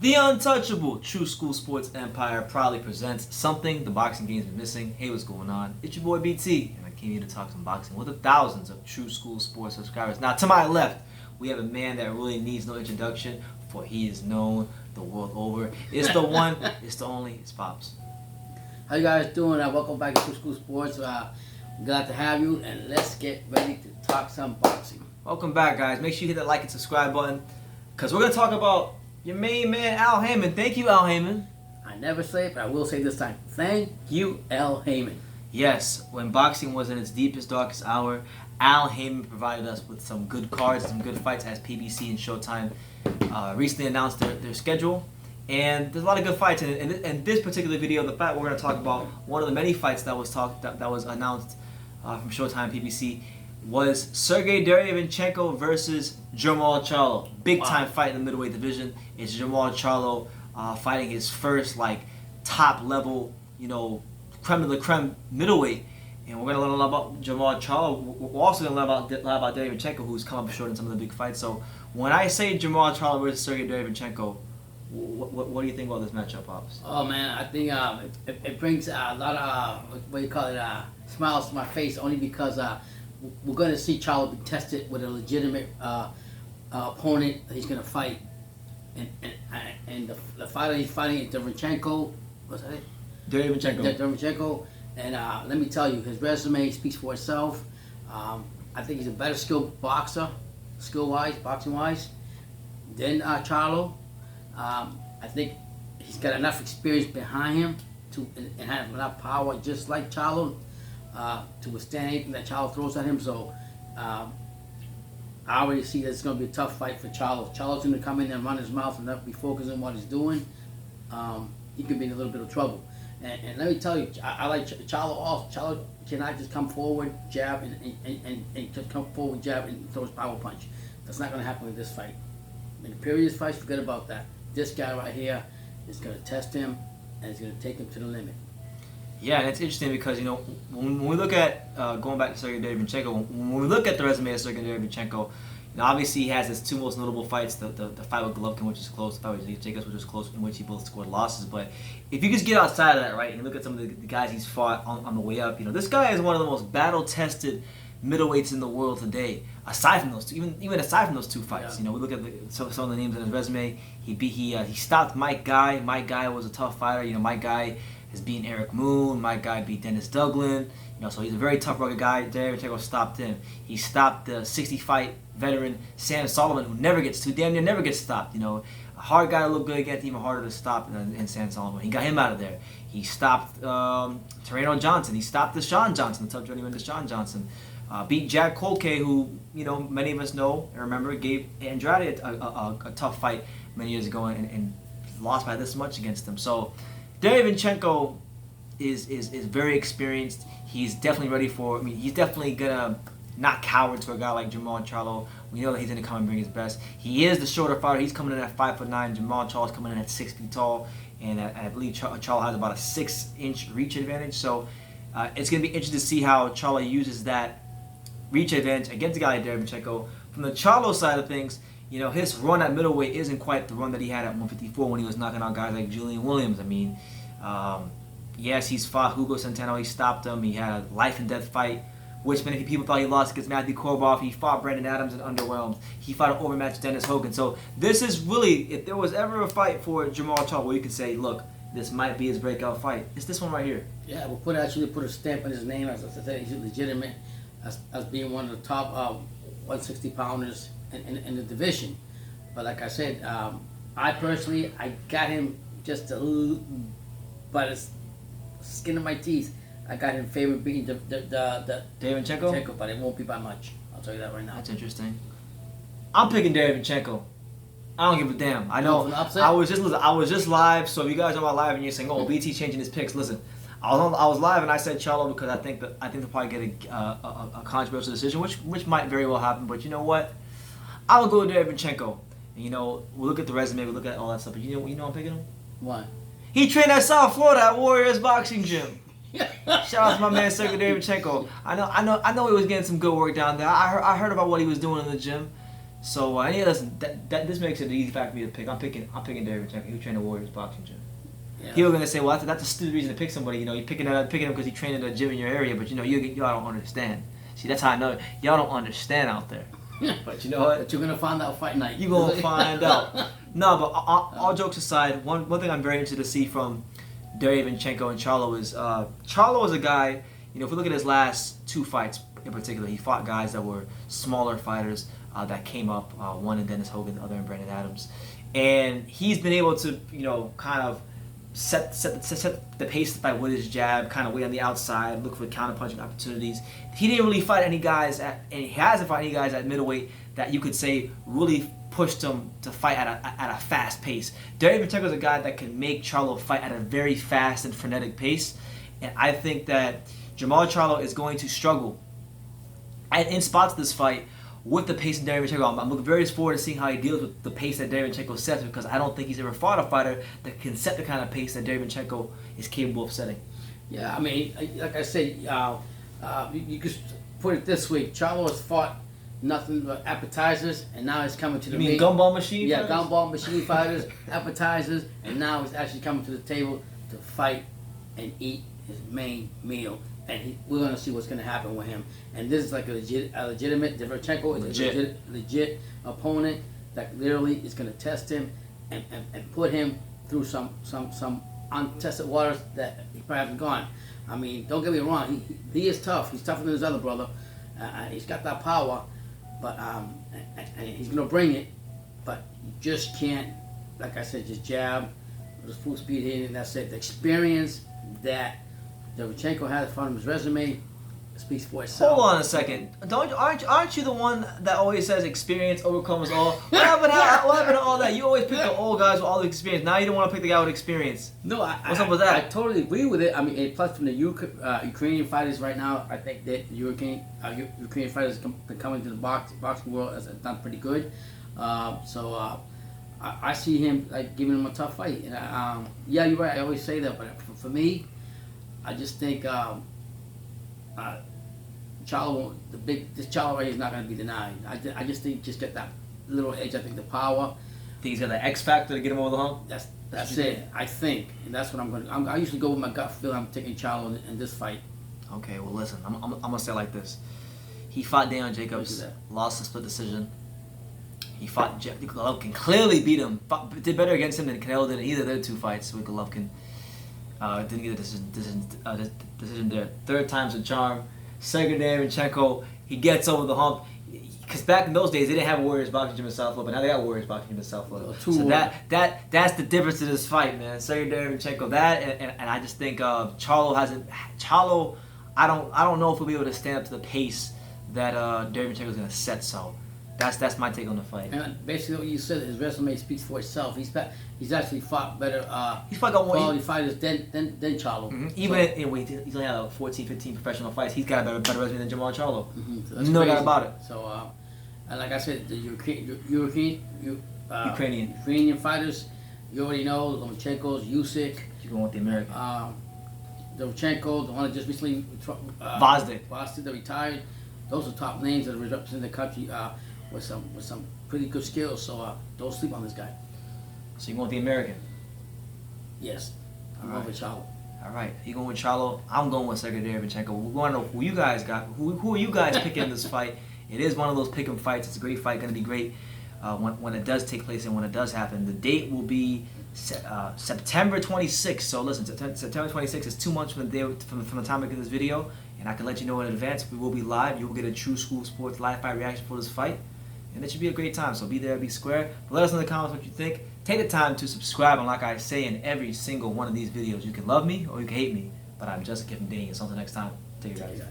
The untouchable True School Sports Empire proudly presents something the boxing game's been missing. Hey, what's going on? It's your boy BT, and I came here to talk some boxing with the thousands of True School Sports subscribers. Now, to my left, we have a man that really needs no introduction, for he is known the world over. It's the one, it's the only, it's Pops. How you guys doing? Welcome back to True School Sports. Glad to have you, and let's get ready to talk some boxing. Welcome back, guys. Make sure you hit that like and subscribe button, because we're going to talk about your main man, Al Haymon. Thank you, Al Haymon. I never say it, but I will say this time. Thank you, Al Haymon. Yes, when boxing was in its deepest, darkest hour, Al Haymon provided us with some good cards, some good fights, as PBC and Showtime recently announced their schedule. And there's a lot of good fights. And in this particular video, the fight we're going to talk about, one of the many fights that was announced from Showtime PBC, was Sergiy Derevyanchenko versus Jermall Charlo. Big time fight in the middleweight division. It's Jermall Charlo fighting his first top level, creme de la creme middleweight. And we're gonna learn a lot about Jermall Charlo. We're also gonna learn a lot about Derevyanchenko, who's come up short in some of the big fights. So when I say Jermall Charlo versus Sergiy Derevyanchenko, what do you think about this matchup, Pops? Oh man, I think it brings a lot of smiles to my face, only because we're going to see Charlo be tested with a legitimate opponent that he's going to fight, and the fighter he's fighting is Derevyanchenko. What's that? Derevyanchenko. And let me tell you, his resume speaks for itself. I think he's a better skilled boxer, boxing-wise, than Charlo. I think he's got enough experience behind him and have enough power, just like Charlo, to withstand anything that Charlo throws at him. So I already see that it's going to be a tough fight for Charlo. Charlo's going to come in and run his mouth and not be focused on what he's doing. He could be in a little bit of trouble. And let me tell you, I like Charlo also. Charlo cannot just come forward, jab, and just come forward, jab, and throw his power punch. That's not going to happen in this fight. In the previous fights, forget about that. This guy right here is going to test him, and he's going to take him to the limit. Yeah, and it's interesting because, when we look at, going back to Sergiy Derevyanchenko, when we look at the resume of Sergiy Derevyanchenko, obviously he has his two most notable fights, the fight with Golovkin, which is close, the fight with Jacobs, which is close, in which he both scored losses. But if you just get outside of that, right, and look at some of the guys he's fought on the way up, this guy is one of the most battle-tested middleweights in the world today. Aside from those two, even aside from those two fights, we look at some of the names in his resume. He stopped Mike Guy. Mike Guy was a tough fighter. Mike Guy has beaten Eric Moon. Mike Guy beat Dennis Duglin. So he's a very tough, rugged guy. Derevyanchenko stopped him. He stopped the 60-fight veteran Sam Sullivan, who damn near never gets stopped. A hard guy to look good against, even harder to stop than Sam Sullivan. He got him out of there. He stopped Terreno Johnson. He stopped Deshaun Johnson, the tough journeyman Deshaun Johnson. Beat Jack Colque, who many of us know and remember gave Andrade a tough fight many years ago and lost by this much against him. So Derevyanchenko is very experienced. He's definitely ready for. He's definitely gonna not cower to a guy like Jermall Charlo. We know that he's gonna come and bring his best. He is the shorter fighter. He's coming in at 5'9". Jermall Charlo's coming in at 6 feet tall, and I believe Charlo has about a 6-inch reach advantage. So it's gonna be interesting to see how Charlo uses that reach advantage against a guy like Derevyanchenko. From the Charlo side of things, his run at middleweight isn't quite the run that he had at 154 when he was knocking out guys like Julian Williams. Yes, he's fought Hugo Centeno. He stopped him. He had a life and death fight, which many people thought he lost against Matthew Korobov. He fought Brandon Adams and underwhelmed. He fought an overmatched Dennis Hogan. So this is really, if there was ever a fight for Jermall Charlo where you could say, look, this might be his breakout fight, it's this one right here. Yeah, we'll actually put a stamp on his name, as I said, he's legitimate as being one of the top 160 pounders in the division. But like I said, I personally got him just by the skin of my teeth. I got him favored beating the Derevyanchenko, but it won't be by much. I'll tell you that right now. That's interesting. I'm picking Derevyanchenko. I don't give a damn. I know. I was just live. So if you guys are about live and you're saying, "Oh, BT's changing his picks," listen. I was live and I said Charlo because I think they'll probably get a controversial decision, which might very well happen. But you know what? I will go with Derevyanchenko. And, we'll look at the resume, we'll look at all that stuff. But you know I'm picking him? Why? He trained at South Florida at Warriors Boxing Gym. Shout out to my man Sergiy Derevyanchenko. I know he was getting some good work down there. I heard about what he was doing in the gym. So listen, this makes it an easy fact for me to pick. I'm picking Derevyanchenko. He trained the Warriors boxing gym. Yeah. People are gonna say, well, that's a stupid reason to pick somebody. You're picking him because he trained at a gym in your area. But y'all don't understand. See, that's how I know y'all don't understand out there. But you know what? But you're gonna find out fight night. You're gonna find out. No, but all jokes aside, one thing I'm very interested to see from Derevyanchenko and Charlo is Charlo is a guy. If we look at his last 2 fights in particular, he fought guys that were smaller fighters that came up. One in Dennis Hogan, the other in Brandon Adams, and he's been able to kind of set the pace by with his jab, kind of wait on the outside, look for counter-punching opportunities. He didn't really fight any guys and he hasn't fought any guys at middleweight that you could say really pushed him to fight at a fast pace. Derevyanchenko is a guy that can make Charlo fight at a very fast and frenetic pace, and I think that Jermall Charlo is going to struggle in spots this fight with the pace of Derevyanchenko. I'm looking very forward to seeing how he deals with the pace that Derevyanchenko sets, because I don't think he's ever fought a fighter that can set the kind of pace that Derevyanchenko is capable of setting. Yeah, I mean, like I said, you could put it this way: Charlo has fought nothing but appetizers, and now he's coming to the. You mean gumball machine? Yeah, gumball machine fighters, appetizers, and now he's actually coming to the table to fight and eat his main meal. And we're going to see what's going to happen with him. And this is like a legitimate. Derevyanchenko is a legit opponent that literally is going to test him and put him through some untested waters that he probably hasn't gone. I mean, don't get me wrong. He is tough. He's tougher than his other brother. He's got that power, but and he's going to bring it. But you just can't, like I said, just jab, just full speed hitting. And that's it. The experience that Derevyanchenko has in front of his resume speaks for itself. Hold on a second. Aren't you the one that always says experience overcomes all? What happened to all that? You always pick the old guys with all the experience. Now you don't want to pick the guy with experience. No, what's up with that? I totally agree with it. I mean, and plus from the Ukrainian fighters right now, I think that Ukrainian fighters coming to the boxing world has done pretty good. I see him like giving him a tough fight. And yeah, you're right. I always say that, but for me, I just think Charlo, this Charlo right here is not going to be denied. I just think just get that little edge. I think the power. Think he's got the X factor to get him over the hump. That's it. I think, and that's what I'm going to. I usually go with my gut feel. I'm taking Charlo in this fight. Okay, well listen, I'm gonna say it like this. He fought Daniel Jacobs, lost a split decision. He fought Golovkin, clearly beat him. Did better against him than Canelo did in either of their 2 fights with Golovkin. Didn't get a decision there. 3rd time's a charm. Sergiy Derevyanchenko, he gets over the hump. Because back in those days, they didn't have a Warriors boxing gym in South Florida, but now they got Warriors boxing gym in South Florida. So that's the difference in this fight, man. Sergiy Derevyanchenko, and I just think Charlo hasn't. Charlo, I don't know if he'll be able to stand up to the pace that Derevyanchenko is going to set. So that's my take on the fight. And basically, what you said, his resume speaks for itself. He's actually fought better. He's fought quality fighters than Charlo. Mm-hmm. Even he's only had 14, 15 professional fights. He's got a better resume than Jermall Charlo. Mm-hmm. So no doubt about it. So, and like I said, the Ukrainian fighters, you already know Lomachenko's, Usyk. You're going with the American. Derevyanchenko, the one that just recently Gvozdyk, that retired. Those are top names that represent the country with some pretty good skills. So don't sleep on this guy. So you're going with the American? Yes. I'm going with Charlo. All right. You going with Charlo? I'm going with Sergiy Derevyanchenko. We want to know who you guys got. Who are you guys picking in this fight? It is one of those pick 'em fights. It's a great fight. Going to be great when it does take place and when it does happen. The date will be September 26th. So listen, September 26th is 2 months from the time I get this video, and I can let you know in advance. We will be live. You will get a true school sports live fight reaction for this fight, and it should be a great time. So be there, be square. But let us know in the comments what you think. Take the time to subscribe, and like I say in every single one of these videos, you can love me or you can hate me, but I'm just a kid from Daniel. So until next time, take care, guys.